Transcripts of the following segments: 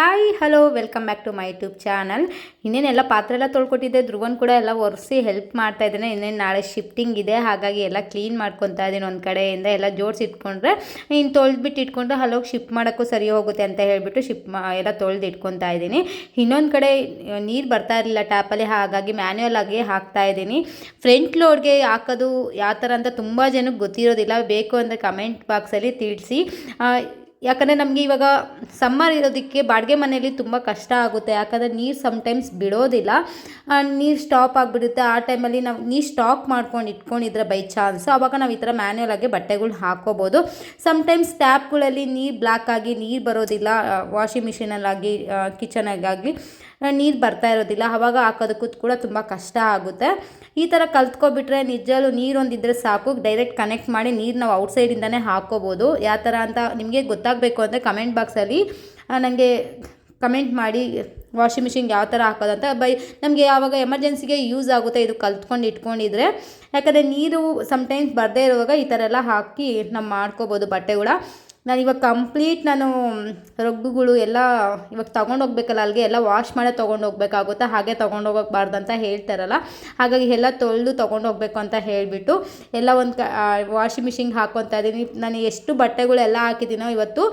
Hi hello welcome back to my YouTube channel. ಇನ್ನೇನೆಲ್ಲ ಪಾತ್ರೆ ಎಲ್ಲ ತೊಳ್ಕೊಟ್ಟಿದ್ದೆ. ಧ್ರುವನ್ ಕೂಡ ಎಲ್ಲ ಒರೆಸಿ ಹೆಲ್ಪ್ ಮಾಡ್ತಾ ಇದ್ದೇನೆ. ಇನ್ನೇನು ನಾಳೆ ಶಿಫ್ಟಿಂಗ್ ಇದೆ, ಹಾಗಾಗಿ ಎಲ್ಲ ಕ್ಲೀನ್ ಮಾಡ್ಕೊತಾ ಇದ್ದೀನಿ. ಒಂದು ಕಡೆಯಿಂದ ಎಲ್ಲ ಜೋಡಿಸಿ ಇಟ್ಕೊಂಡ್ರೆ ಇನ್ನು ತೊಳೆದ್ಬಿಟ್ಟು ಇಟ್ಕೊಂಡ್ರೆ ಅಲ್ಲೋಗಿ ಶಿಫ್ಟ್ ಮಾಡೋಕ್ಕೂ ಸರಿ ಹೋಗುತ್ತೆ ಅಂತ ಹೇಳಿಬಿಟ್ಟು ಎಲ್ಲ ತೊಳೆದು ಇಟ್ಕೊತಾ ಇದ್ದೀನಿ. ಇನ್ನೊಂದು ಕಡೆ ನೀರು ಬರ್ತಾ ಇರಲಿಲ್ಲ ಟ್ಯಾಪಲ್ಲಿ, ಹಾಗಾಗಿ ಮ್ಯಾನ್ಯುವಲ್ ಆಗಿ ಹಾಕ್ತಾ ಇದ್ದೀನಿ. ಫ್ರಂಟ್ ಲೋಡ್ಗೆ ಹಾಕೋದು ಯಾವ ಥರ ಅಂತ ತುಂಬ ಜನಕ್ಕೆ ಗೊತ್ತಿರೋದಿಲ್ಲ. ಬೇಕು ಅಂದರೆ ಕಮೆಂಟ್ ಬಾಕ್ಸಲ್ಲಿ ತಿಳಿಸಿ. ಯಾಕಂದರೆ ನಮಗೆ ಇವಾಗ ಸಮ್ಮರ್ ಇರೋದಕ್ಕೆ ಬಾಡಿಗೆ ಮನೆಯಲ್ಲಿ ತುಂಬ ಕಷ್ಟ ಆಗುತ್ತೆ. ಯಾಕಂದರೆ ನೀರು ಸಮ್ಟೈಮ್ಸ್ ಬಿಡೋದಿಲ್ಲ, ನೀರು ಸ್ಟಾಪ್ ಆಗಿಬಿಡುತ್ತೆ. ಆ ಟೈಮಲ್ಲಿ ನಾವು ನೀರು ಸ್ಟಾಕ್ ಮಾಡ್ಕೊಂಡು ಇಟ್ಕೊಂಡಿದ್ರೆ ಬೈ ಚಾನ್ಸ್, ಆವಾಗ ನಾವು ಈ ಥರ ಮ್ಯಾನ್ಯುವಲ್ ಆಗಿ ಬಟ್ಟೆಗಳು ಹಾಕ್ಕೋಬೋದು. ಸಮ್ಟೈಮ್ಸ್ ಟ್ಯಾಪ್ಗಳಲ್ಲಿ ನೀರು ಬ್ಲಾಕ್ ಆಗಿ ನೀರು ಬರೋದಿಲ್ಲ, ವಾಷಿಂಗ್ ಮಿಷಿನಲ್ಲಾಗಿ ಕಿಚನಾಗಿ ನೀರು ಬರ್ತಾ ಇರೋದಿಲ್ಲ. ಆವಾಗ ಹಾಕೋದಕ್ಕೂ ಕೂಡ ತುಂಬ ಕಷ್ಟ ಆಗುತ್ತೆ. ಈ ಥರ ಕಲ್ತ್ಕೊಬಿಟ್ರೆ ನಿಜವೂ ನೀರೊಂದಿದ್ರೆ ಸಾಕು, ಡೈರೆಕ್ಟ್ ಕನೆಕ್ಟ್ ಮಾಡಿ ನೀರು ನಾವು ಔಟ್ಸೈಡಿಂದನೇ ಹಾಕ್ಕೋಬೋದು. ಯಾವ ಥರ ಅಂತ ನಿಮಗೆ ಗೊತ್ತಾಗಬೇಕು ಅಂದರೆ ಕಮೆಂಟ್ ಬಾಕ್ಸಲ್ಲಿ ನನಗೆ ಕಮೆಂಟ್ ಮಾಡಿ, ವಾಷಿಂಗ್ ಮಿಷಿನ್ಗೆ ಯಾವ ಥರ ಹಾಕೋದಂತ. ನಮಗೆ ಯಾವಾಗ ಎಮರ್ಜೆನ್ಸಿಗೆ ಯೂಸ್ ಆಗುತ್ತೆ ಇದು ಕಲ್ತ್ಕೊಂಡು ಇಟ್ಕೊಂಡಿದ್ರೆ. ಯಾಕಂದರೆ ನೀರು ಸಮ್ಟೈಮ್ಸ್ ಬರದೇ ಇರುವಾಗ ಈ ಥರ ಎಲ್ಲ ಹಾಕಿ ನಾವು ಮಾಡ್ಕೋಬೋದು ಬಟ್ಟೆಗಳ. ನಾನು ಇವಾಗ ಕಂಪ್ಲೀಟ್ ರಗ್ಗುಗಳು ಎಲ್ಲ ಇವಾಗ ತೊಗೊಂಡೋಗ್ಬೇಕಲ್ಲ, ಅಲ್ಲಿಗೆ ಎಲ್ಲ ವಾಶ್ ಮಾಡೇ ತೊಗೊಂಡೋಗ್ಬೇಕಾಗುತ್ತೆ. ಹಾಗೆ ತೊಗೊಂಡೋಗಬಾರ್ದು ಅಂತ ಹೇಳ್ತಾರಲ್ಲ, ಹಾಗಾಗಿ ಎಲ್ಲ ತೊಳೆದು ತೊಗೊಂಡೋಗ್ಬೇಕು ಅಂತ ಹೇಳಿಬಿಟ್ಟು ಎಲ್ಲ ವಾಷಿಂಗ್ ಮಿಷಿನ್ಗೆ ಹಾಕ್ಕೊತಾ ಇದ್ದೀನಿ. ನಾನು ಎಷ್ಟು ಬಟ್ಟೆಗಳೆಲ್ಲ ಹಾಕಿದ್ದೀನೋ ಇವತ್ತು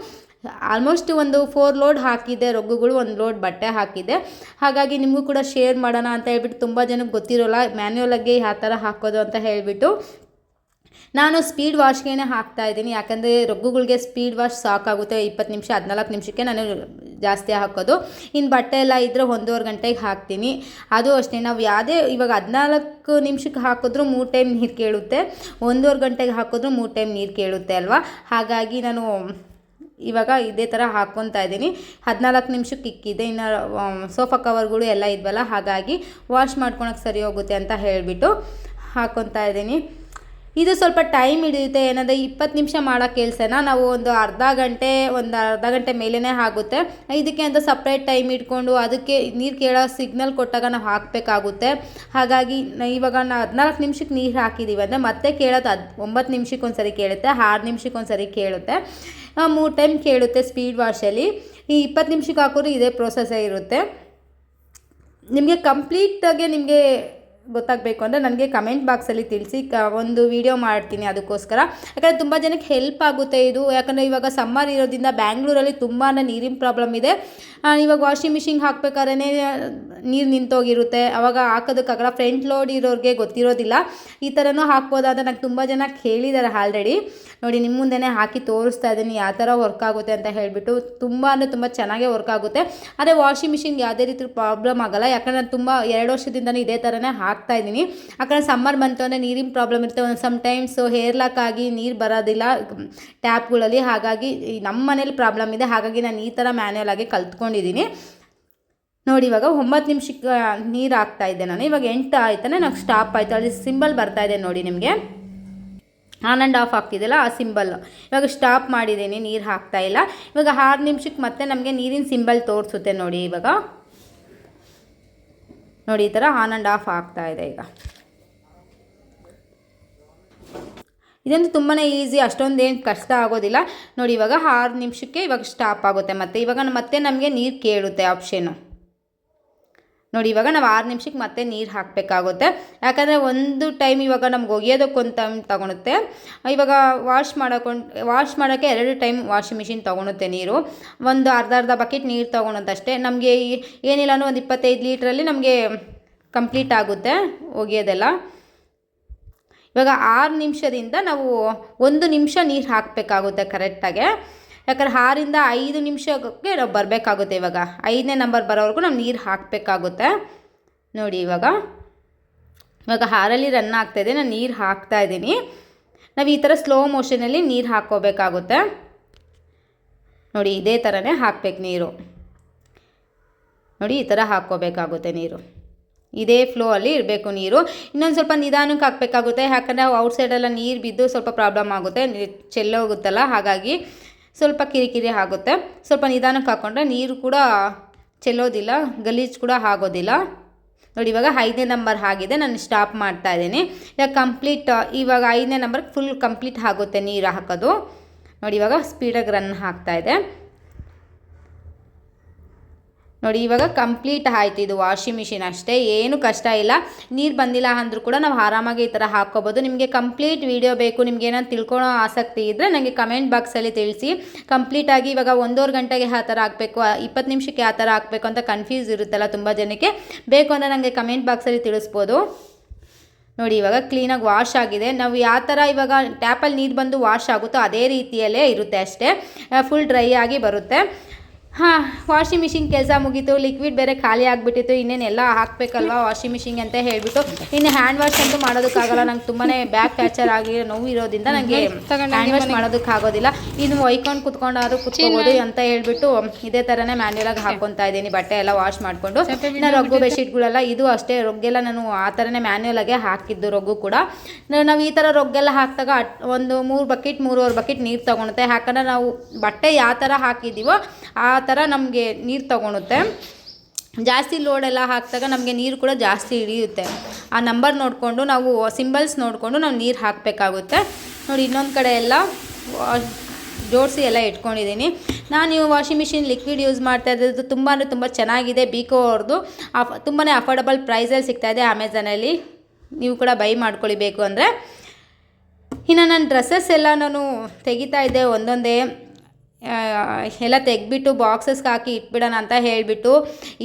ಆಲ್ಮೋಸ್ಟ್ ಒಂದು 4 ಲೋಡ್ ಹಾಕಿದ್ದೆ ರಗ್ಗುಗಳು, 1 ಲೋಡ್ ಬಟ್ಟೆ ಹಾಕಿದ್ದೆ. ಹಾಗಾಗಿ ನಿಮಗೂ ಕೂಡ ಶೇರ್ ಮಾಡೋಣ ಅಂತ ಹೇಳ್ಬಿಟ್ಟು, ತುಂಬ ಜನಕ್ಕೆ ಗೊತ್ತಿರೋಲ್ಲ ಮ್ಯಾನ್ಯುವಲಾಗಿ ಯಾವ ಥರ ಹಾಕೋದು ಅಂತ ಹೇಳಿಬಿಟ್ಟು ನಾನು ಸ್ಪೀಡ್ ವಾಶ್ಗೆ ಹಾಕ್ತಾಯಿದ್ದೀನಿ. ಯಾಕಂದರೆ ರಗ್ಗುಗಳಿಗೆ ಸ್ಪೀಡ್ ವಾಶ್ ಸಾಕಾಗುತ್ತೆ. 20 ನಿಮಿಷ 14 ನಿಮಿಷಕ್ಕೆ ನಾನು ಜಾಸ್ತಿ ಹಾಕೋದು. ಇನ್ನು ಬಟ್ಟೆ ಎಲ್ಲ ಇದ್ದರೆ 1.5 ಗಂಟೆಗೆ ಹಾಕ್ತೀನಿ. ಅದು ಅಷ್ಟೇ, ನಾವು ಯಾವುದೇ ಇವಾಗ 14 ನಿಮಿಷಕ್ಕೆ ಹಾಕಿದ್ರೂ 3 ಟೈಮ್ ನೀರು ಕೇಳುತ್ತೆ, 1.5 ಗಂಟೆಗೆ ಹಾಕಿದ್ರೂ 3 ಟೈಮ್ ನೀರು ಕೇಳುತ್ತೆ ಅಲ್ವಾ. ಹಾಗಾಗಿ ನಾನು ಇವಾಗ ಇದೇ ಥರ ಹಾಕ್ಕೊತಾ ಇದ್ದೀನಿ. 14 ನಿಮಿಷಕ್ಕೆ ಇಕ್ಕಿದೆ. ಇನ್ನು ಸೋಫಾ ಕವರ್ಗಳು ಎಲ್ಲ ಇದ್ವಲ್ಲ, ಹಾಗಾಗಿ ವಾಶ್ ಮಾಡ್ಕೊಳಕ್ಕೆ ಸರಿ ಹೋಗುತ್ತೆ ಅಂತ ಹೇಳಿಬಿಟ್ಟು ಹಾಕ್ಕೊತಾ ಇದ್ದೀನಿ. ಇದು ಸ್ವಲ್ಪ ಟೈಮ್ ಹಿಡಿಯುತ್ತೆ. ಏನಂದರೆ 20 ನಿಮಿಷ ಮಾಡೋ ಕೆಲಸನ ನಾವು ಒಂದು ಅರ್ಧ ಗಂಟೆ ಮೇಲೇ ಆಗುತ್ತೆ. ಇದಕ್ಕೆ ಅಂತ ಸಪ್ರೇಟ್ ಟೈಮ್ ಇಟ್ಕೊಂಡು ಅದಕ್ಕೆ ನೀರು ಕೇಳೋ ಸಿಗ್ನಲ್ ಕೊಟ್ಟಾಗ ನಾವು ಹಾಕಬೇಕಾಗುತ್ತೆ. ಹಾಗಾಗಿ ಇವಾಗ ನಾವು 14 ನಿಮಿಷಕ್ಕೆ ನೀರು ಹಾಕಿದ್ದೀವಿ ಅಂದರೆ ಮತ್ತೆ ಕೇಳೋದು 9 ನಿಮಿಷಕ್ಕೆ ಒಂದು ಸರಿ ಕೇಳುತ್ತೆ, 6 ನಿಮಿಷಕ್ಕೆ ಒಂದು ಸರಿ ಕೇಳುತ್ತೆ, 3 ಟೈಮ್ ಕೇಳುತ್ತೆ ಸ್ಪೀಡ್ ವಾಶಲ್ಲಿ. ಈ 20 ನಿಮಿಷಕ್ಕೆ ಹಾಕೋರು ಇದೇ ಪ್ರೋಸೆಸ್ಸೇ ಇರುತ್ತೆ. ನಿಮಗೆ ಕಂಪ್ಲೀಟಾಗಿ ನಿಮಗೆ ಗೊತ್ತಾಗಬೇಕು ಅಂದರೆ ನನಗೆ ಕಮೆಂಟ್ ಬಾಕ್ಸಲ್ಲಿ ತಿಳಿಸಿ, ಒಂದು ವಿಡಿಯೋ ಮಾಡ್ತೀನಿ ಅದಕ್ಕೋಸ್ಕರ. ಯಾಕಂದರೆ ತುಂಬ ಜನಕ್ಕೆ ಹೆಲ್ಪ್ ಆಗುತ್ತೆ ಇದು. ಯಾಕಂದರೆ ಇವಾಗ ಸಮ್ಮರ್ ಇರೋದ್ರಿಂದ ಬ್ಯಾಂಗ್ಳೂರಲ್ಲಿ ತುಂಬಾ ನೀರಿನ ಪ್ರಾಬ್ಲಮ್ ಇದೆ. ಇವಾಗ ವಾಷಿಂಗ್ ಮಿಷಿನ್ಗೆ ಹಾಕ್ಬೇಕಾದ್ರೆ ನೀರು ನಿಂತೋಗಿರುತ್ತೆ, ಅವಾಗ ಹಾಕೋದಕ್ಕಾಗಲ್ಲ. ಫ್ರಂಟ್ ಲೋಡ್ ಇರೋರಿಗೆ ಗೊತ್ತಿರೋದಿಲ್ಲ ಈ ಥರನೂ ಹಾಕ್ಬೋದಾದ. ನಂಗೆ ತುಂಬ ಜನ ಕೇಳಿದ್ದಾರೆ ಆಲ್ರೆಡಿ. ನೋಡಿ ನಿಮ್ಮ ಮುಂದೆನೇ ಹಾಕಿ ತೋರಿಸ್ತಾ ಇದ್ದೀನಿ ಯಾವ ಥರ ವರ್ಕ್ ಆಗುತ್ತೆ ಅಂತ ಹೇಳಿಬಿಟ್ಟು. ತುಂಬ ಅಂದರೆ ತುಂಬ ಚೆನ್ನಾಗೇ ವರ್ಕ್ ಆಗುತ್ತೆ. ಆದರೆ ವಾಷಿಂಗ್ ಮಿಷಿನ್ಗೆ ಯಾವುದೇ ರೀತಿ ಪ್ರಾಬ್ಲಮ್ ಆಗೋಲ್ಲ. ಯಾಕಂದರೆ ನಾನು ತುಂಬ 2 ವರ್ಷದಿಂದಲೂ ಇದೇ ಥರನೇ ಹಾಕ್ತಾಯಿದ್ದೀನಿ. ಯಾಕಂದರೆ ಸಮ್ಮರ್ ಬಂತು ಅಂದರೆ ನೀರಿನ ಪ್ರಾಬ್ಲಮ್ ಇರುತ್ತೆ. ಒಂದು ಸಮ್ಟೈಮ್ಸು ಹೇರ್ ಲಾಕ್ ಆಗಿ ನೀರು ಬರೋದಿಲ್ಲ ಟ್ಯಾಪ್ಗಳಲ್ಲಿ. ಹಾಗಾಗಿ ನಮ್ಮ ಮನೇಲಿ ಪ್ರಾಬ್ಲಮ್ ಇದೆ. ಹಾಗಾಗಿ ನಾನು ಈ ಥರ ಮ್ಯಾನ್ಯುವಲ್ ಆಗಿ ಕಲ್ತ್ಕೊಂಡಿದ್ದೀನಿ. ನೋಡಿ ಇವಾಗ 9 ನಿಮಿಷಕ್ಕೆ ನೀರು ಹಾಕ್ತಾಯಿದ್ದೆ ನಾನು. ಇವಾಗ 8 ಆಯ್ತಾನೆ నాకు ಸ್ಟಾಪ್ ಆಯಿತು. ಅಲ್ಲಿ ಸಿಂಬಲ್ ಬರ್ತಾಯಿದೆ ನೋಡಿ ನಿಮಗೆ, ಆನ್ ಆ್ಯಂಡ್ ಆಫ್ ಆಗ್ತಿದೆಯಲ್ಲ ಆ ಸಿಂಬಲ್. ಇವಾಗ ಸ್ಟಾಪ್ ಮಾಡಿದ್ದೀನಿ, ನೀರು ಹಾಕ್ತಾಯಿಲ್ಲ. ಇವಾಗ 6 ನಿಮಿಷಕ್ಕೆ ಮತ್ತೆ ನಮಗೆ ನೀರಿನ ಸಿಂಬಲ್ ತೋರಿಸುತ್ತೆ ನೋಡಿ. ಇವಾಗ ನೋಡಿ ಈ ಥರ ಆನ್ ಆ್ಯಂಡ್ ಆಫ್ ಆಗ್ತಾಯಿದೆ. ಈಗ ಇದಂತೂ ತುಂಬಾ ಈಸಿ, ಅಷ್ಟೊಂದೇನು ಕಷ್ಟ ಆಗೋದಿಲ್ಲ. ನೋಡಿ ಇವಾಗ 6 ನಿಮಿಷಕ್ಕೆ ಇವಾಗ ಸ್ಟಾಪ್ ಆಗುತ್ತೆ. ಮತ್ತೆ ನಮಗೆ ನೀರು ಕೇಳುತ್ತೆ ಆಪ್ಷನ್ನು. ನೋಡಿ ಇವಾಗ ನಾವು 6 ನಿಮಿಷಕ್ಕೆ ಮತ್ತೆ ನೀರು ಹಾಕಬೇಕಾಗುತ್ತೆ. ಯಾಕಂದರೆ ಒಂದು ಟೈಮ್ ಇವಾಗ ನಮ್ಗೆ ಒಗೆಯೋದಕ್ಕೊಂದು ಟೈಮ್ ತೊಗೊಳುತ್ತೆ. ಇವಾಗ ವಾಶ್ ಮಾಡೋಕ್ಕೆ 2 ಟೈಮ್ ವಾಷಿಂಗ್ ಮಿಷಿನ್ ತೊಗೊಳುತ್ತೆ ನೀರು. ಒಂದು ಅರ್ಧ ಬಕೆಟ್ ನೀರು ತೊಗೊಳುತ್ತಷ್ಟೇ. ನಮಗೆ ಏನಿಲ್ಲ ಅಂದರೆ ಒಂದು 25 ಲೀಟ್ರಲ್ಲಿ ನಮಗೆ ಕಂಪ್ಲೀಟ್ ಆಗುತ್ತೆ ಒಗೆಯೋದೆಲ್ಲ. ಇವಾಗ 6 ನಿಮಿಷದಿಂದ ನಾವು 1 ನಿಮಿಷ ನೀರು ಹಾಕಬೇಕಾಗುತ್ತೆ ಕರೆಕ್ಟಾಗೆ. ಯಾಕಂದ್ರೆ 6ರಿಂದ 5 ನಿಮಿಷಕ್ಕೆ ನಾವು ಬರಬೇಕಾಗುತ್ತೆ. ಇವಾಗ 5ನೇ ನಂಬರ್ ಬರೋವರೆಗೂ ನಾವು ನೀರು ಹಾಕಬೇಕಾಗುತ್ತೆ. ನೋಡಿ ಇವಾಗ 6ರಲ್ಲಿ ರನ್ ಆಗ್ತಾಯಿದೆ, ನಾನು ನೀರು ಹಾಕ್ತಾಯಿದ್ದೀನಿ. ನಾವು ಈ ಥರ ಸ್ಲೋ ಮೋಷನಲ್ಲಿ ನೀರು ಹಾಕ್ಕೋಬೇಕಾಗುತ್ತೆ. ನೋಡಿ ಇದೇ ಥರನೇ ಹಾಕಬೇಕು ನೀರು. ನೋಡಿ ಈ ಥರ ಹಾಕ್ಕೋಬೇಕಾಗುತ್ತೆ ನೀರು. ಇದೇ ಫ್ಲೋ ಅಲ್ಲಿ ಇರಬೇಕು ನೀರು. ಇನ್ನೊಂದು ಸ್ವಲ್ಪ ನಿಧಾನಕ್ಕೆ ಹಾಕಬೇಕಾಗುತ್ತೆ. ಯಾಕಂದರೆ ಔಟ್ಸೈಡೆಲ್ಲ ನೀರು ಬಿದ್ದು ಸ್ವಲ್ಪ ಪ್ರಾಬ್ಲಮ್ ಆಗುತ್ತೆ, ಚೆಲ್ಲೋಗುತ್ತಲ್ಲ. ಹಾಗಾಗಿ ಸ್ವಲ್ಪ ಕಿರಿಕಿರಿ ಆಗುತ್ತೆ. ಸ್ವಲ್ಪ ನಿಧಾನಕ್ಕೆ ಹಾಕ್ಕೊಂಡ್ರೆ ನೀರು ಕೂಡ ಚೆಲ್ಲೋದಿಲ್ಲ, ಗಲೀಜು ಕೂಡ ಆಗೋದಿಲ್ಲ. ನೋಡಿ ಇವಾಗ 5ನೇ ನಂಬರ್ ಆಗಿದೆ, ನಾನು ಸ್ಟಾಪ್ ಮಾಡ್ತಾ ಇದ್ದೀನಿ. ಇವಾಗ 5ನೇ ನಂಬರ್ಗೆ ಫುಲ್ ಕಂಪ್ಲೀಟ್ ಆಗುತ್ತೆ ನೀರು ಹಾಕೋದು. ನೋಡಿ ಇವಾಗ ಸ್ಪೀಡಾಗಿ ರನ್ ಆಗ್ತಾಯಿದೆ. ನೋಡಿ ಇವಾಗ ಕಂಪ್ಲೀಟ್ ಆಯ್ತು ಇದು ವಾಷಿಂಗ್ ಮಿಷಿನ್ ಅಷ್ಟೇ, ಏನು ಕಷ್ಟ ಇಲ್ಲ. ನೀರು ಬಂದಿಲ್ಲ ಅಂದರೂ ಕೂಡ ನಾವು ಆರಾಮಾಗಿ ಈ ಥರ ಹಾಕ್ಕೋಬೋದು. ನಿಮಗೆ ಕಂಪ್ಲೀಟ್ ವೀಡಿಯೋ ಬೇಕು, ನಿಮ್ಗೆ ಏನಾದ್ರು ತಿಳ್ಕೊಳ್ಳೋ ಆಸಕ್ತಿ ಇದ್ದರೆ ನನಗೆ ಕಮೆಂಟ್ ಬಾಕ್ಸಲ್ಲಿ ತಿಳಿಸಿ. ಕಂಪ್ಲೀಟಾಗಿ ಇವಾಗ 1.5 ಗಂಟೆಗೆ ಆ ಥರ ಹಾಕಬೇಕು, 20 ನಿಮಿಷಕ್ಕೆ ಆ ಥರ ಹಾಕಬೇಕು ಅಂತ ಕನ್ಫ್ಯೂಸ್ ಇರುತ್ತಲ್ಲ ತುಂಬ ಜನಕ್ಕೆ. ಬೇಕು ಅಂದರೆ ನನಗೆ ಕಮೆಂಟ್ ಬಾಕ್ಸಲ್ಲಿ ತಿಳಿಸ್ಬೋದು. ನೋಡಿ ಇವಾಗ ಕ್ಲೀನಾಗಿ ವಾಶ್ ಆಗಿದೆ. ನಾವು ಯಾವ ಥರ ಇವಾಗ ಟ್ಯಾಪಲ್ಲಿ ನೀರು ಬಂದು ವಾಶ್ ಆಗುತ್ತೋ ಅದೇ ರೀತಿಯಲ್ಲೇ ಇರುತ್ತೆ ಅಷ್ಟೇ, ಫುಲ್ ಡ್ರೈ ಆಗಿ ಬರುತ್ತೆ. ಹಾಂ, ವಾಷಿಂಗ್ ಮಿಷಿನ್ ಕೆಲಸ ಮುಗೀತು. ಲಿಕ್ವಿಡ್ ಬೇರೆ ಖಾಲಿ ಆಗಿಬಿಟ್ಟಿತ್ತು, ಇನ್ನೇನೆಲ್ಲ ಹಾಕಬೇಕಲ್ವ ವಾಷಿಂಗ್ ಮಿಷಿನ್ಗೆ ಅಂತ ಹೇಳಿಬಿಟ್ಟು. ಇನ್ನು ಹ್ಯಾಂಡ್ ವಾಶ್ ಅಂತೂ ಮಾಡೋದಕ್ಕಾಗಲ್ಲ, ನಂಗೆ ತುಂಬಾ ಬ್ಯಾಕ್ ಫ್ಯಾಕ್ಚರ್ ಆಗಿ ನೋವು ಇರೋದ್ರಿಂದ ನನಗೆ ಹ್ಯಾಂಡ್ ವಾಶ್ ಮಾಡೋದಕ್ಕಾಗೋದಿಲ್ಲ. ಇನ್ನು ಒಯ್ಕೊಂಡು ಕುತ್ಕೊಂಡಾದ್ರೂ ಕುತ್ಕೋಬೋದು ಅಂತ ಹೇಳ್ಬಿಟ್ಟು ಇದೇ ಥರನೇ ಮ್ಯಾನ್ಯುಲಾಗಿ ಹಾಕ್ಕೊತಾ ಇದ್ದೀನಿ ಬಟ್ಟೆ ಎಲ್ಲ ವಾಶ್ ಮಾಡಿಕೊಂಡು. ಇನ್ನು ರಗ್ಗು ಬೆಡ್ಶೀಟ್ಗಳೆಲ್ಲ ಇದು ಅಷ್ಟೇ, ರೊಗ್ಗೆಲ್ಲ ನಾನು ಆ ಥರನೇ ಮ್ಯಾನ್ಯುಲಾಗೆ ಹಾಕಿದ್ದು. ರೊಗ್ಗು ಕೂಡ ನಾವು ಈ ಥರ ರೊಗ್ಗೆಲ್ಲ ಹಾಕಿದಾಗ ಒಂದು 3-3.5 ಬಕೆಟ್ ನೀರು ತೊಗೊಳುತ್ತೆ. ಯಾಕಂದರೆ ನಾವು ಬಟ್ಟೆ ಯಾವ ಥರ ಹಾಕಿದ್ದೀವೋ ಆ ಥರ ನಮಗೆ ನೀರು ತೊಗೊಳುತ್ತೆ. ಜಾಸ್ತಿ ಲೋಡೆಲ್ಲ ಹಾಕಿದಾಗ ನಮಗೆ ನೀರು ಕೂಡ ಜಾಸ್ತಿ ಹಿಡಿಯುತ್ತೆ. ಆ ನಂಬರ್ ನೋಡಿಕೊಂಡು ನಾವು ಸಿಂಬಲ್ಸ್ ನೋಡಿಕೊಂಡು ನಾವು ನೀರು ಹಾಕಬೇಕಾಗುತ್ತೆ. ನೋಡಿ ಇನ್ನೊಂದು ಕಡೆ ಎಲ್ಲ ಜೋಡಿಸಿ ಎಲ್ಲ ಇಟ್ಕೊಂಡಿದ್ದೀನಿ. ನಾನು ಈ ವಾಷಿಂಗ್ ಮಿಷಿನ್ ಲಿಕ್ವಿಡ್ ಯೂಸ್ ಮಾಡ್ತಾ ಇರೋದು ತುಂಬ ಅಂದರೆ ತುಂಬ ಚೆನ್ನಾಗಿದೆ. ಬಿಕೋ ಅವ್ರದ್ದು ತುಂಬಾ ಅಫೋರ್ಡಬಲ್ ಪ್ರೈಸಲ್ಲಿ ಸಿಗ್ತಾಯಿದೆ ಅಮೆಝಾನಲ್ಲಿ. ನೀವು ಕೂಡ ಬೈ ಮಾಡ್ಕೊಳ್ಳಿ ಬೇಕು ಅಂದರೆ. ಇನ್ನು ನನ್ನ ಡ್ರೆಸ್ಸಸ್ ಎಲ್ಲ ನಾನು ತೆಗಿತಾ ಇದ್ದೆ ಒಂದೊಂದೇ, ಎಲ್ಲ ತೆಗೆದ್ಬಿಟ್ಟು ಬಾಕ್ಸಸ್ಗೆ ಹಾಕಿ ಇಟ್ಬಿಡೋಣ ಅಂತ ಹೇಳಿಬಿಟ್ಟು.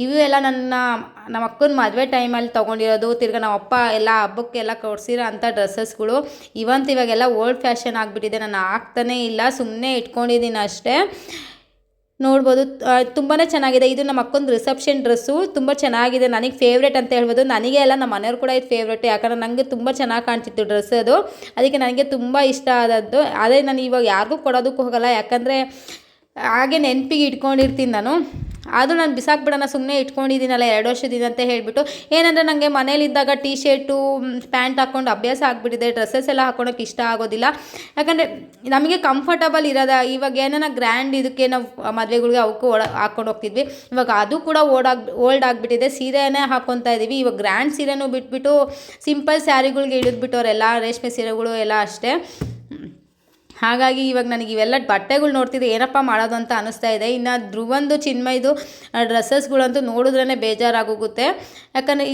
ಇವು ಎಲ್ಲ ನಮ್ಮ ಅಕ್ಕನ ಮದುವೆ ಟೈಮಲ್ಲಿ ತೊಗೊಂಡಿರೋದು, ತಿರ್ಗಿ ನಮ್ಮ ಅಪ್ಪ ಎಲ್ಲ ಹಬ್ಬಕ್ಕೆಲ್ಲ ಕೊಡಿಸಿರೋ ಅಂಥ ಡ್ರೆಸ್ಸಸ್ಗಳು. ಇವಾಗೆಲ್ಲ ಓಲ್ಡ್ ಫ್ಯಾಷನ್ ಆಗಿಬಿಟ್ಟಿದೆ, ನಾನು ಹಾಕ್ತಾನೇ ಇಲ್ಲ, ಸುಮ್ಮನೆ ಇಟ್ಕೊಂಡಿದ್ದೀನಿ ಅಷ್ಟೇ. ನೋಡ್ಬೋದು ತುಂಬಾ ಚೆನ್ನಾಗಿದೆ. ಇದು ನಮ್ಮ ಅಕ್ಕಂದು ರಿಸೆಪ್ಷನ್ ಡ್ರೆಸ್ಸು, ತುಂಬ ಚೆನ್ನಾಗಿದೆ, ನನಗೆ ಫೇವ್ರೇಟ್ ಅಂತ ಹೇಳ್ಬೋದು. ನನಗೆ ಎಲ್ಲ ನಮ್ಮ ಮನೆಯವ್ರು ಕೂಡ ಇದು ಫೇವ್ರೇಟ್, ಯಾಕಂದರೆ ನನಗೆ ತುಂಬ ಚೆನ್ನಾಗಿ ಕಾಣ್ತಿತ್ತು ಡ್ರೆಸ್ ಅದು, ಅದಕ್ಕೆ ನನಗೆ ತುಂಬ ಇಷ್ಟ ಆದದ್ದು. ಅದೇ ನಾನು ಇವಾಗ ಯಾರಿಗೂ ಕೊಡೋದಕ್ಕೂ ಹೋಗಲ್ಲ, ಯಾಕಂದರೆ ಹಾಗೆ ನೆನಪಿಗೆ ಇಟ್ಕೊಂಡಿರ್ತೀನಿ ನಾನು. ಆದರೂ ನಾನು ಬಿಸಾಕ್ಬಿಡೋಣ ಸುಮ್ಮನೆ ಇಟ್ಕೊಂಡಿದ್ದೀನಲ್ಲ 2 ವರ್ಷದಿಂದ ಅಂತ ಹೇಳಿಬಿಟ್ಟು. ಏನಂದರೆ ನನಗೆ ಮನೇಲಿದ್ದಾಗ ಟೀ ಶರ್ಟು ಪ್ಯಾಂಟ್ ಹಾಕ್ಕೊಂಡು ಅಭ್ಯಾಸ ಆಗಿಬಿಟ್ಟಿದೆ, ಡ್ರೆಸ್ಸಸ್ ಎಲ್ಲ ಹಾಕ್ಕೊಳಕ್ಕೆ ಇಷ್ಟ ಆಗೋದಿಲ್ಲ. ಯಾಕಂದರೆ ನಮಗೆ ಕಂಫರ್ಟಬಲ್ ಇರೋದ. ಇವಾಗ ಏನಾರ ಗ್ರ್ಯಾಂಡ್ ಇದಕ್ಕೆ ನಾವು ಮದುವೆಗಳಿಗೆ ಅವಕ್ಕೂ ಹಾಕ್ಕೊಂಡು ಹೋಗ್ತಿದ್ವಿ, ಇವಾಗ ಅದು ಕೂಡ ಓಲ್ಡ್ ಆಗಿಬಿಟ್ಟಿದೆ. ಸೀರೆನೇ ಹಾಕ್ಕೊತಾ ಇದ್ದೀವಿ. ಇವಾಗ ಗ್ರ್ಯಾಂಡ್ ಸೀರೆನೂ ಬಿಟ್ಬಿಟ್ಟು ಸಿಂಪಲ್ ಸ್ಯಾರಿಗಳಿಗೆ ಇಳಿದ್ಬಿಟ್ಟವರೆಲ್ಲ, ರೇಷ್ಮೆ ಸೀರೆಗಳು ಎಲ್ಲ ಅಷ್ಟೇ. ಹಾಗಾಗಿ ಇವಾಗ ನನಗೆ ಇವೆಲ್ಲ ಬಟ್ಟೆಗಳು ನೋಡ್ತಿದ್ದೆ ಏನಪ್ಪ ಮಾಡೋದು ಅಂತ ಅನ್ನಿಸ್ತಾ ಇದೆ. ಇನ್ನು ಧ್ರುವಂದು ಚಿನ್ಮಯ್ದು ಡ್ರೆಸ್ಸಸ್ಗಳಂತೂ ನೋಡಿದ್ರೇ ಬೇಜಾರಾಗೋಗುತ್ತೆ. ಯಾಕಂದರೆ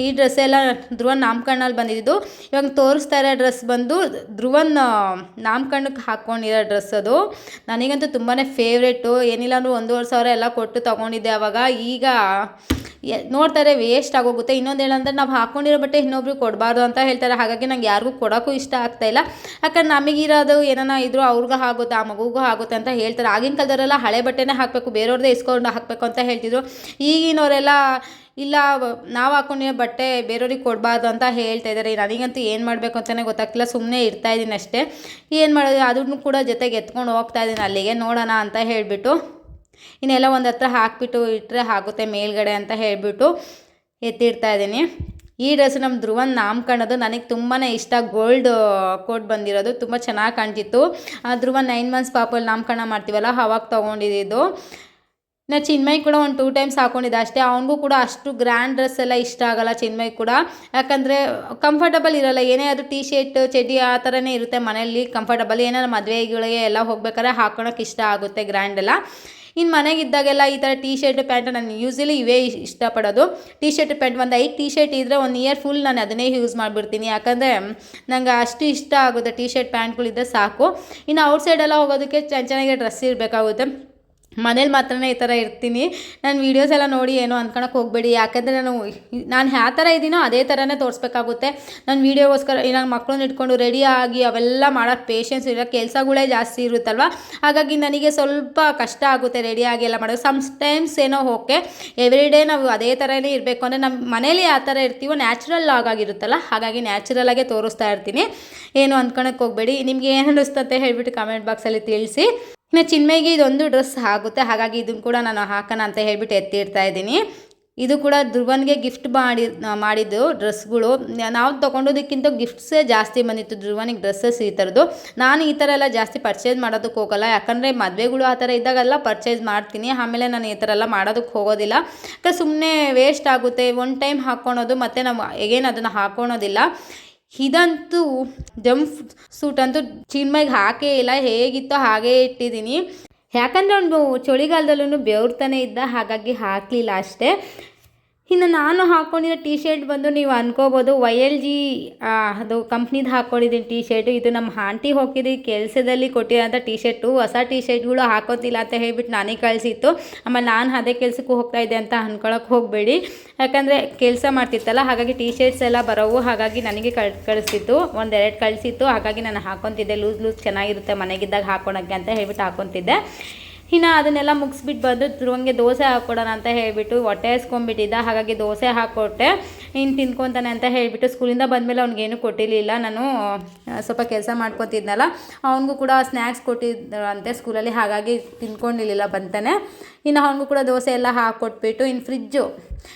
ಈ ಡ್ರೆಸ್ ಎಲ್ಲ ಧ್ರುವನ್ ನಾಮಕರಣಲ್ಲಿ ಬಂದಿದ್ದು. ಇವಾಗ ತೋರಿಸ್ತಾ ಇರೋ ಡ್ರೆಸ್ ಬಂದು ಧ್ರುವನ್ ನಾಮಕರಣಕ್ಕೆ ಹಾಕ್ಕೊಂಡಿರೋ ಡ್ರೆಸ್ ಅದು. ನನಗಂತೂ ತುಂಬಾ ಫೇವ್ರೇಟು. ಏನಿಲ್ಲ ಅಂದರೂ 1,500 ಎಲ್ಲ ಕೊಟ್ಟು ತೊಗೊಂಡಿದ್ದೆ ಆವಾಗ. ಈಗ ನೋಡ್ತಾರೆ ವೇಸ್ಟ್ ಆಗೋಗುತ್ತೆ. ಇನ್ನೊಂದು ಏನಂದರೆ ನಾವು ಹಾಕ್ಕೊಂಡಿರೋ ಬಟ್ಟೆ ಇನ್ನೊಬ್ರಿಗೆ ಕೊಡಬಾರ್ದು ಅಂತ ಹೇಳ್ತಾರೆ. ಹಾಗಾಗಿ ನಂಗೆ ಯಾರಿಗೂ ಕೊಡೋಕ್ಕೂ ಇಷ್ಟ ಆಗ್ತಾಯಿಲ್ಲ. ಯಾಕಂದ್ರೆ ನಮಗಿರೋದು ಏನಾನ ಇದ್ರೂ ಅವ್ರಿಗೂ ಆಗುತ್ತೆ, ಆ ಮಗುಗೂ ಆಗುತ್ತೆ ಅಂತ ಹೇಳ್ತಾರೆ. ಆಗಿನ ಕಾಲದವರೆಲ್ಲ ಹಳೆ ಬಟ್ಟೆನೇ ಹಾಕಬೇಕು, ಬೇರೆಯವ್ರದ್ದೇ ಇಸ್ಕೊಂಡು ಹಾಕಬೇಕು ಅಂತ ಹೇಳ್ತಿದ್ರು. ಈಗಿನವರೆಲ್ಲ ಇಲ್ಲ ನಾವು ಹಾಕ್ಕೊಂಡಿರೋ ಬಟ್ಟೆ ಬೇರೆಯವ್ರಿಗೆ ಕೊಡಬಾರ್ದು ಅಂತ ಹೇಳ್ತಾ ಇದ್ದಾರೆ. ನನಗಂತೂ ಏನು ಮಾಡಬೇಕು ಅಂತಲೇ ಗೊತ್ತಾಗ್ತಿಲ್ಲ, ಸುಮ್ಮನೆ ಇರ್ತಾಯಿದ್ದೀನಿ ಅಷ್ಟೇ. ಏನು ಮಾಡೋದು, ಅದನ್ನು ಕೂಡ ಜೊತೆಗೆ ಎತ್ಕೊಂಡು ಹೋಗ್ತಾಯಿದ್ದೀನಿ ಅಲ್ಲಿಗೆ, ನೋಡೋಣ ಅಂತ ಹೇಳಿಬಿಟ್ಟು. ಇನ್ನೆಲ್ಲ ಒಂದು ಹತ್ರ ಹಾಕಿಬಿಟ್ಟು ಇಟ್ಟರೆ ಆಗುತ್ತೆ ಮೇಲ್ಗಡೆ ಅಂತ ಹೇಳಿಬಿಟ್ಟು ಎತ್ತಿಡ್ತಾ ಇದ್ದೀನಿ. ಈ ಡ್ರೆಸ್ ನಮ್ಮ ಧ್ರುವನ್ ನಾಮಕರಣದು, ನನಗೆ ತುಂಬಾ ಇಷ್ಟ. ಗೋಲ್ಡ್ ಕೋಟ್ ಬಂದಿರೋದು ತುಂಬ ಚೆನ್ನಾಗಿ ಕಾಣ್ತಿತ್ತು. ಧ್ರುವನ್ 9 ಮಂತ್ಸ್ ಪಾಪಲ್ಲಿ ನಾಮಕರಣ ಮಾಡ್ತೀವಲ್ಲ ಅವಾಗ ತೊಗೊಂಡಿದ್ದು. ನಾ ಚಿನ್ಮಯ್ ಕೂಡ ಒಂದು 2 ಟೈಮ್ಸ್ ಹಾಕ್ಕೊಂಡಿದ್ದೆ ಅಷ್ಟೇ. ಅವನಿಗೂ ಕೂಡ ಅಷ್ಟು ಗ್ರ್ಯಾಂಡ್ ಡ್ರೆಸ್ ಎಲ್ಲ ಇಷ್ಟ ಆಗೋಲ್ಲ ಚಿನ್ಮಯ್ ಕೂಡ, ಯಾಕಂದರೆ ಕಂಫರ್ಟಬಲ್ ಇರೋಲ್ಲ. ಏನೇ ಅದು ಟೀ ಶರ್ಟ್ ಚಡ್ಡಿ ಆ ಥರನೇ ಇರುತ್ತೆ ಮನೆಯಲ್ಲಿ ಕಂಫರ್ಟಬಲ್. ಏನಾದ್ರು ಮದುವೆಗಳಿಗೆ ಎಲ್ಲ ಹೋಗ್ಬೇಕಾದ್ರೆ ಹಾಕ್ಕೊಳಕ್ಕೆ ಇಷ್ಟ ಆಗುತ್ತೆ ಗ್ರ್ಯಾಂಡ್ ಎಲ್ಲ. ಇನ್ನು ಮನೆಗಿದ್ದಾಗೆಲ್ಲ ಈ ಥರ ಟೀ ಶರ್ಟ್ ಪ್ಯಾಂಟ್ ನಾನು ಯೂಸಲಿ ಇವೇ ಇಷ್ಟಪಡೋದು. ಟೀ ಶರ್ಟ್ ಪ್ಯಾಂಟ್ ಒಂದು 5 ಟೀ ಶರ್ಟ್ ಇದ್ದರೆ 1 ಇಯರ್ ಫುಲ್ ನಾನು ಅದನ್ನೇ ಯೂಸ್ ಮಾಡಿಬಿಡ್ತೀನಿ. ಯಾಕಂದರೆ ನಂಗೆ ಅಷ್ಟು ಇಷ್ಟ ಆಗುತ್ತೆ ಟೀ ಶರ್ಟ್ ಪ್ಯಾಂಟ್ಗಳಿದ್ದರೆ ಸಾಕು. ಇನ್ನು ಔಟ್ಸೈಡೆಲ್ಲ ಹೋಗೋದಕ್ಕೆ ಚೆನ್ನಾಗಿ ಡ್ರೆಸ್ ಇರಬೇಕಾಗುತ್ತೆ. ಮನೇಲಿ ಮಾತ್ರನೇ ಈ ಥರ ಇರ್ತೀನಿ. ನಾನು ವೀಡಿಯೋಸ್ ಎಲ್ಲ ನೋಡಿ ಏನೋ ಅಂದ್ಕೊಳಕ್ಕೆ ಹೋಗಬೇಡಿ. ಯಾಕಂದರೆ ನಾನು ಯಾವ ಥರ ಇದ್ದೀನೋ ಅದೇ ಥರನೇ ತೋರಿಸ್ಬೇಕಾಗುತ್ತೆ. ನಾನು ವೀಡಿಯೋಗೋಸ್ಕರ ನಾನು ಮಕ್ಕಳನ್ನ ಇಟ್ಕೊಂಡು ರೆಡಿಯಾಗಿ ಅವೆಲ್ಲ ಮಾಡೋಕ್ಕೆ ಪೇಷನ್ಸ್ ಇಲ್ಲ, ಕೆಲಸಗಳೇ ಜಾಸ್ತಿ ಇರುತ್ತಲ್ವ. ಹಾಗಾಗಿ ನನಗೆ ಸ್ವಲ್ಪ ಕಷ್ಟ ಆಗುತ್ತೆ ರೆಡಿಯಾಗಿ ಎಲ್ಲ ಮಾಡೋದು. ಸಮ್ಟೈಮ್ಸ್ ಏನೋ ಓಕೆ, ಎವ್ರಿ ಡೇ ನಾವು ಅದೇ ಥರನೇ ಇರಬೇಕು ಅಂದರೆ ನಮ್ಮ ಮನೇಲಿ ಯಾವ ಥರ ಇರ್ತೀವೋ ನ್ಯಾಚುರಲ್ ಆಗಿರುತ್ತಲ್ಲ, ಹಾಗಾಗಿ ನ್ಯಾಚುರಲಾಗೇ ತೋರಿಸ್ತಾ ಇರ್ತೀನಿ. ಏನು ಅಂದ್ಕೊಳಕ್ಕೆ ಹೋಗಬೇಡಿ. ನಿಮ್ಗೆ ಏನು ಅನ್ನಿಸ್ತಂತೆ ಹೇಳಿಬಿಟ್ಟು ಕಮೆಂಟ್ ಬಾಕ್ಸಲ್ಲಿ ತಿಳಿಸಿ. ಇನ್ನು ಚಿನ್ಮಯ್ಗೆ ಇದೊಂದು ಡ್ರೆಸ್ ಆಗುತ್ತೆ, ಹಾಗಾಗಿ ಇದನ್ನು ಕೂಡ ನಾನು ಹಾಕೋಣ ಅಂತ ಹೇಳಿಬಿಟ್ಟು ಎತ್ತಿಡ್ತಾ ಇದ್ದೀನಿ. ಇದು ಕೂಡ ಧ್ರುವನ್ಗೆ ಗಿಫ್ಟ್ ಮಾಡಿದ್ದು ಡ್ರೆಸ್ಗಳು. ನಾವು ತೊಗೊಂಡೋದಕ್ಕಿಂತ ಗಿಫ್ಟ್ಸೇ ಜಾಸ್ತಿ ಬಂದಿತ್ತು ಧ್ರುವನಿಗೆ ಡ್ರೆಸ್ಸಸ್ ಈ ಥರದ್ದು. ನಾನು ಈ ಥರ ಎಲ್ಲ ಜಾಸ್ತಿ ಪರ್ಚೇಸ್ ಮಾಡೋದಕ್ಕೆ ಹೋಗಲ್ಲ, ಯಾಕಂದರೆ ಮದುವೆಗಳು ಆ ಥರ ಇದ್ದಾಗೆಲ್ಲ ಪರ್ಚೇಸ್ ಮಾಡ್ತೀನಿ. ಆಮೇಲೆ ನಾನು ಈ ಥರ ಎಲ್ಲ ಮಾಡೋದಕ್ಕೆ ಹೋಗೋದಿಲ್ಲ, ಯಾಕಂದರೆ ಸುಮ್ಮನೆ ವೇಸ್ಟ್ ಆಗುತ್ತೆ. 1 ಟೈಮ್ ಹಾಕ್ಕೊಳೋದು ಮತ್ತು ನಾವು ಎಗೇನ್ ಅದನ್ನು ಹಾಕ್ಕೊಳೋದಿಲ್ಲ. ಇದಂತೂ ಜಂಪ್ ಸೂಟ್ ಅಂತೂ ಚಿನ್ಮಯ್ಗೆ ಹಾಕೇ ಇಲ್ಲ, ಹೇಗಿತ್ತೋ ಹಾಗೇ ಇಟ್ಟಿದ್ದೀನಿ. ಯಾಕಂದರೆ ಅವನು ಚಳಿಗಾಲದಲ್ಲೂ ಬೆವರ್ತಾನೆ ಇದ್ದ, ಹಾಗಾಗಿ ಹಾಕಲಿಲ್ಲ ಅಷ್ಟೇ. ಇನ್ನು ನಾನು ಹಾಕ್ಕೊಂಡಿರೋ ಟಿ ಶರ್ಟ್ ಬಂದು ನೀವು ಅನ್ಕೋಬೋದು YLG ಅದು ಕಂಪ್ನಿದು ಹಾಕ್ಕೊಂಡಿದ್ದೀನಿ ಟಿ ಶರ್ಟು. ಇದು ನಮ್ಮ ಆಂಟಿ ಹೋಗಿದ್ದು ಕೆಲಸದಲ್ಲಿ ಕೊಟ್ಟಿರೋಂಥ ಟಿ ಶರ್ಟು. ಹೊಸ ಟಿ ಶರ್ಟ್ಗಳು ಹಾಕೋತಿಲ್ಲ ಅಂತ ಹೇಳ್ಬಿಟ್ಟು ನನಗೆ ಕಳಿಸಿತ್ತು. ಆಮೇಲೆ ನಾನು ಅದೇ ಕೆಲಸಕ್ಕೂ ಹೋಗ್ತಾ ಇದ್ದೆ ಅಂತ ಅಂದ್ಕೊಳಕ್ಕೆ ಹೋಗಬೇಡಿ, ಯಾಕಂದರೆ ಕೆಲಸ ಮಾಡ್ತಿತ್ತಲ್ಲ, ಹಾಗಾಗಿ ಟಿ ಶರ್ಟ್ಸ್ ಎಲ್ಲ ಬರೋವು, ಹಾಗಾಗಿ ನನಗೆ ಕಳಿಸಿತ್ತು, ಒಂದೆರಡು ಕಳಿಸಿತ್ತು. ಹಾಗಾಗಿ ನಾನು ಹಾಕೊತಿದ್ದೆ, ಲೂಸ್ ಚೆನ್ನಾಗಿರುತ್ತೆ ಮನೆಗಿದ್ದಾಗ ಹಾಕೊಳಕ್ಕೆ ಅಂತ ಹೇಳ್ಬಿಟ್ಟು ಹಾಕೊತಿದ್ದೆ. ಇನ್ನು ಅದನ್ನೆಲ್ಲ ಮುಗಿಸ್ಬಿಟ್ಟು ಬಂದು ಧ್ರುವಂಗೆ ದೋಸೆ ಹಾಕ್ಕೊಡೋಣ ಅಂತ ಹೇಳಿಬಿಟ್ಟು ಹೊಟ್ಟೆ ಹಸ್ಕೊಂಡ್ಬಿಟ್ಟಿದ್ದ, ಹಾಗಾಗಿ ದೋಸೆ ಹಾಕ್ಕೊಟ್ಟೆ. ಇನ್ನು ತಿನ್ಕೊತಾನೆ ಅಂತ ಹೇಳಿಬಿಟ್ಟು ಸ್ಕೂಲಿಂದ ಬಂದಮೇಲೆ ಅವ್ನಿಗೇನು ಕೊಟ್ಟಿರಲಿಲ್ಲ. ನಾನು ಸ್ವಲ್ಪ ಕೆಲಸ ಮಾಡ್ಕೊತಿದ್ನಲ್ಲ, ಅವನಿಗೂ ಕೂಡ ಸ್ನ್ಯಾಕ್ಸ್ ಕೊಟ್ಟಿದ್ದಂತೆ ಸ್ಕೂಲಲ್ಲಿ, ಹಾಗಾಗಿ ತಿನ್ಕೊಂಡಿರಲಿಲ್ಲ ಬಂತಾನೆ. ಇನ್ನು ಅವನಿಗೂ ಕೂಡ ದೋಸೆ ಎಲ್ಲ ಹಾಕ್ಕೊಟ್ಬಿಟ್ಟು ಇನ್ನು ಫ್ರಿಜ್ಜು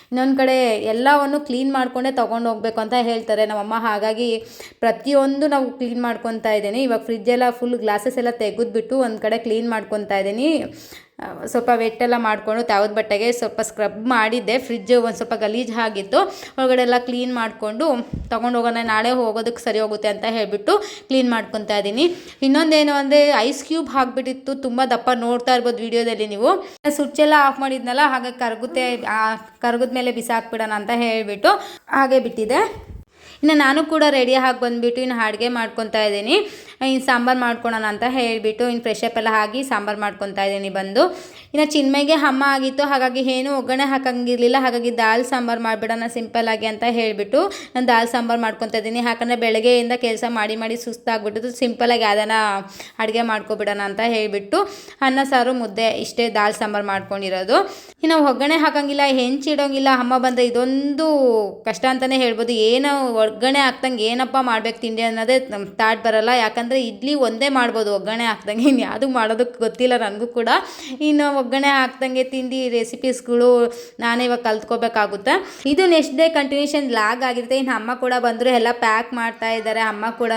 ಇನ್ನೊಂದು ಕಡೆ ಎಲ್ಲವನ್ನು ಕ್ಲೀನ್ ಮಾಡಿಕೊಂಡೇ ತೊಗೊಂಡು ಹೋಗ್ಬೇಕು ಅಂತ ಹೇಳ್ತಾರೆ ನಮ್ಮಮ್ಮ. ಹಾಗಾಗಿ ಪ್ರತಿಯೊಂದು ನಾವು ಕ್ಲೀನ್ ಮಾಡ್ಕೊತಾ ಇದ್ದೀನಿ. ಇವಾಗ ಫ್ರಿಜ್ಜೆಲ್ಲ ಫುಲ್ ಗ್ಲಾಸಸ್ ಎಲ್ಲ ತೆಗೆದ್ಬಿಟ್ಟು ಒಂದು ಕಡೆ ಕ್ಲೀನ್ ಮಾಡ್ಕೊತಾ ಇದ್ದೀನಿ. ಸ್ವಲ್ಪ ವೆಟ್ಟೆಲ್ಲ ಮಾಡಿಕೊಂಡು ತಾವದ ಬಟ್ಟೆಗೆ ಸ್ವಲ್ಪ ಸ್ಕ್ರಬ್ ಮಾಡಿದ್ದೆ. ಫ್ರಿಜ್ಜು ಒಂದು ಸ್ವಲ್ಪ ಗಲೀಜು ಆಗಿತ್ತು, ಒಳಗಡೆ ಎಲ್ಲ ಕ್ಲೀನ್ ಮಾಡಿಕೊಂಡು ತೊಗೊಂಡು ಹೋಗೋಣ, ನಾಳೆ ಹೋಗೋದಕ್ಕೆ ಸರಿ ಹೋಗುತ್ತೆ ಅಂತ ಹೇಳಿಬಿಟ್ಟು ಕ್ಲೀನ್ ಮಾಡ್ಕೊತಾ ಇದ್ದೀನಿ. ಇನ್ನೊಂದೇನು ಅಂದರೆ ಐಸ್ ಕ್ಯೂಬ್ ಹಾಕ್ಬಿಟ್ಟಿತ್ತು, ತುಂಬ ದಪ್ಪ, ನೋಡ್ತಾ ಇರ್ಬೋದು ವಿಡಿಯೋದಲ್ಲಿ ನೀವು. ಸ್ವಿಚ್ಚೆಲ್ಲ ಆಫ್ ಮಾಡಿದ್ನಲ್ಲ, ಹಾಗೆ ಕರಗದ ಮೇಲೆ ಬಿಸಾಕ್ಬಿಡೋಣ ಅಂತ ಹೇಳಿಬಿಟ್ಟು ಹಾಗೆ ಬಿಟ್ಟಿದೆ. ಇನ್ನು ನಾನು ಕೂಡ ರೆಡಿ ಆಗಿ ಬಂದುಬಿಟ್ಟು ಇನ್ನು ಅಡುಗೆ ಮಾಡ್ಕೊತಾ ಇದ್ದೀನಿ. ಇನ್ನು ಸಾಂಬಾರು ಮಾಡ್ಕೊಳೋಣ ಅಂತ ಹೇಳಿಬಿಟ್ಟು ಇನ್ನು ಫ್ರೆಶಪ್ ಎಲ್ಲ ಆಗಿ ಸಾಂಬಾರು ಮಾಡ್ಕೊತಾ ಇದ್ದೀನಿ ಬಂದು. ಇನ್ನು ಚಿನ್ಮಯ್ಗೆ ಅಮ್ಮ ಆಗಿತ್ತು, ಹಾಗಾಗಿ ಏನೂ ಒಗ್ಗರಣೆ ಹಾಕಂಗಿರಲಿಲ್ಲ, ಹಾಗಾಗಿ ದಾಲ್ ಸಾಂಬಾರು ಮಾಡಿಬಿಡೋಣ ಸಿಂಪಲ್ಲಾಗಿ ಅಂತ ಹೇಳಿಬಿಟ್ಟು ನಾನು ದಾಲ್ ಸಾಂಬಾರು ಮಾಡ್ಕೊತಾ ಇದ್ದೀನಿ. ಯಾಕಂದರೆ ಬೆಳಗ್ಗೆಯಿಂದ ಕೆಲಸ ಮಾಡಿ ಸುಸ್ತಾಗ್ಬಿಟ್ಟು ಸಿಂಪಲ್ಲಾಗಿ ಅದನ್ನು ಅಡುಗೆ ಮಾಡ್ಕೊಬಿಡೋಣ ಅಂತ ಹೇಳಿಬಿಟ್ಟು ಅನ್ನ ಸಾರು ಮುದ್ದೆ ಇಷ್ಟೇ ದಾಲ್ ಸಾಂಬಾರು ಮಾಡ್ಕೊಂಡಿರೋದು. ಇನ್ನು ಒಗ್ಗರಣೆ ಹಾಕಂಗಿಲ್ಲ, ಹೆಂಚಿಡೋಂಗಿಲ್ಲ, ಅಮ್ಮ ಬಂದರೆ ಇದೊಂದು ಕಷ್ಟ ಅಂತಲೇ ಹೇಳ್ಬೋದು. ಏನೋ ಒಗ್ಗರಣೆ ಹಾಕ್ದಂಗೆ ಏನಪ್ಪ ಮಾಡ್ಬೇಕು ತಿಂಡಿ ಅನ್ನೋದೇ ನಮ್ಮ ಥಾಟ್ ಬರೋಲ್ಲ. ಯಾಕಂದರೆ ಇಡ್ಲಿ ಒಂದೇ ಮಾಡ್ಬೋದು ಒಗ್ಗರಣೆ ಹಾಕ್ದಂಗೆ, ಇನ್ನು ಯಾವುದು ಮಾಡೋದಕ್ಕೆ ಗೊತ್ತಿಲ್ಲ ನನಗೂ ಕೂಡ. ಇನ್ನು ಒಗ್ಗರಣೆ ಹಾಕ್ದಂಗೆ ತಿಂಡಿ ರೆಸಿಪೀಸ್ಗಳು ನಾನೇ ಇವಾಗ ಕಲ್ತ್ಕೋಬೇಕಾಗುತ್ತೆ. ಇದು ನೆಕ್ಸ್ಟ್ ಡೇ ಕಂಟಿನ್ಯೂಷನ್ ಲಾಗ್ ಆಗಿರುತ್ತೆ. ಇನ್ನು ಅಮ್ಮ ಕೂಡ ಬಂದರು, ಎಲ್ಲ ಪ್ಯಾಕ್ ಮಾಡ್ತಾ ಇದ್ದಾರೆ ಅಮ್ಮ ಕೂಡ.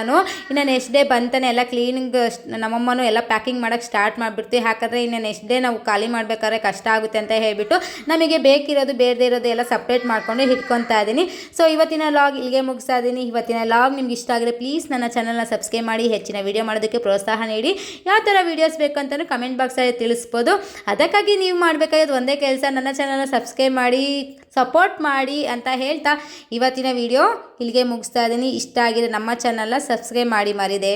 ಇನ್ನು ನೆಕ್ಸ್ಟ್ ಡೇ ಬಂತಾನೆ ಎಲ್ಲ ಕ್ಲೀನಿಂಗ್ ನಮ್ಮಮ್ಮನೂ ಎಲ್ಲ ಪ್ಯಾಕಿಂಗ್ ಮಾಡೋಕ್ಕೆ ಸ್ಟಾರ್ಟ್ ಮಾಡಿಬಿಡ್ತೀವಿ. ಯಾಕಂದರೆ ಇನ್ನು ನೆಕ್ಸ್ಟ್ ಡೇ ನಾವು ಖಾಲಿ ಮಾಡಬೇಕಾದ್ರೆ ಕಷ್ಟ ಆಗುತ್ತೆ ಅಂತ ಹೇಳಿಬಿಟ್ಟು ನಮಗೆ ಬೇಕಿರೋದು ಬೇಡದೇ ಇರೋದು ಎಲ್ಲ ಸಪ್ರೇಟ್ ಮಾಡ್ಕೊಂಡು ಇಟ್ಕೊತಾ ಇದ್ದೀನಿ. ಸೊ ಇವತ್ತಿನ ಲಾಗ್ ಇಲ್ಲಿಗೆ ಮುಗಿಸ್ತಾ ಇದ್ದೀನಿ. ಇವತ್ತಿನ ಲಾಗ್ ನಿಮ್ಗೆ ಇಷ್ಟ ಆಗಿದ್ರೆ ಪ್ಲೀಸ್ ನನ್ನ ಚಾನಲ್ನ ಸಬ್ಸ್ಕ್ರೈಬ್ ಮಾಡಿ, ಹೆಚ್ಚಿನ ವೀಡಿಯೋ ಮಾಡೋದಕ್ಕೆ ಪ್ರೋತ್ಸಾಹ ನೀಡಿ. ಯಾವ ಥರ ವೀಡಿಯೋಸ್ ಬೇಕಂತಲೂ ಕಮೆಂಟ್ ಬಾಕ್ಸಲ್ಲಿ ತಿಳಿಸ್ಬೋದು. ಅದಕ್ಕಾಗಿ ನೀವು ಮಾಡಬೇಕಾಗಿದ್ದು ಒಂದೇ ಕೆಲಸ, ನನ್ನ ಚಾನಲ್ನ ಸಬ್ಸ್ಕ್ರೈಬ್ ಮಾಡಿ ಸಪೋರ್ಟ್ ಮಾಡಿ ಅಂತ ಹೇಳ್ತಾ ಇವತ್ತಿನ ವಿಡಿಯೋ ಇಲ್ಲಿಗೆ ಮುಗಿಸ್ತಾ ಇದ್ದೀನಿ. ಇಷ್ಟ ಆಗಿದ್ರೆ ನಮ್ಮ ಚಾನಲ್ನ ಸಬ್ಸ್ಕ್ರೈಬ್ ಮಾಡಿ ಮರಿದೆ.